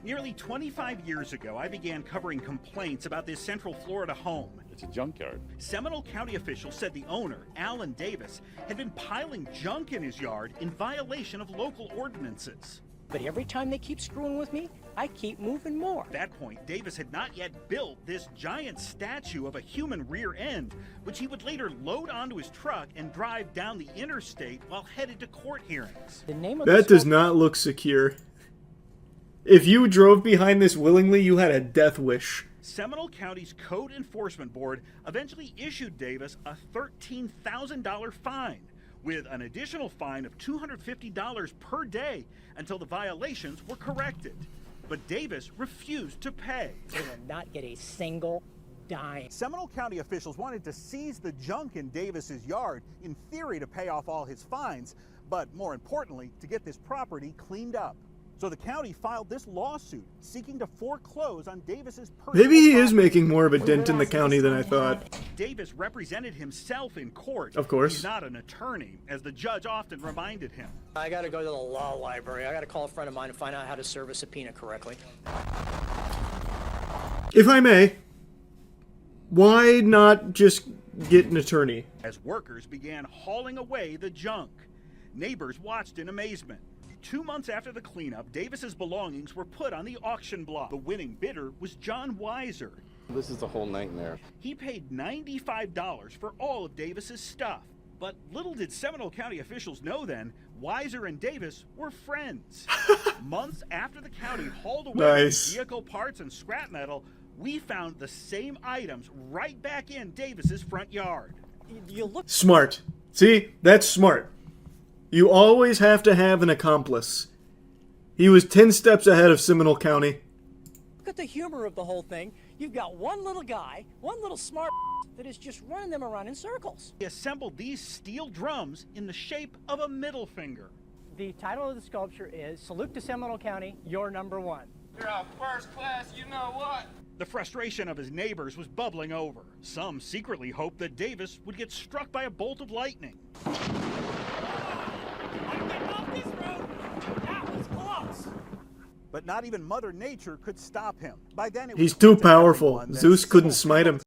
Nearly 25 years ago, I began covering complaints about this Central Florida home. It's a junkyard. Seminole County officials said the owner, Alan Davis, had been piling junk in his yard in violation of local ordinances. But every time they keep screwing with me, I keep moving more. At that point, Davis had not yet built this giant statue of a human rear end, which he would later load onto his truck and drive down the interstate while headed to court hearings. The name of That does not look secure. If you drove behind this willingly, you had a death wish. Seminole County's Code Enforcement Board eventually issued Davis a $13,000 fine, with an additional fine of $250 per day until the violations were corrected. But Davis refused to pay. They will not get a single dime. Seminole County officials wanted to seize the junk in Davis's yard, in theory to pay off all his fines, but more importantly, to get this property cleaned up. So the county filed this lawsuit seeking to foreclose on Davis's personal Maybe he is property. making more of a dent in the county than I thought. Davis represented himself in court. Of course. He's not an attorney, as the judge often reminded him. I gotta go to the law library. I gotta call a friend of mine and find out how to serve a subpoena correctly. If I may, why not just get an attorney? As workers began hauling away the junk, neighbors watched in amazement. 2 months after the cleanup, Davis's belongings were put on the auction block. The winning bidder was John Weiser. This is a whole nightmare. He paid $95 for all of Davis's stuff. But little did Seminole County officials know then, Weiser and Davis were friends. Months after the county hauled away vehicle parts and scrap metal, we found the same items right back in Davis's front yard. You look Smart. See? That's smart. You always have to have an accomplice. He was 10 steps ahead of Seminole County. at the humor of the whole thing. You've got one little guy, one little smart that is just running them around in circles. He assembled these steel drums in the shape of a middle finger. The title of the sculpture is Salute to Seminole County, You're Number One. You're a first class, you know what? The frustration of his neighbors was bubbling over. Some secretly hoped that Davis would get struck by a bolt of lightning. But not even Mother Nature could stop him. By then, it He's was too clear to everyone powerful. that Zeus couldn't Seminole smite him.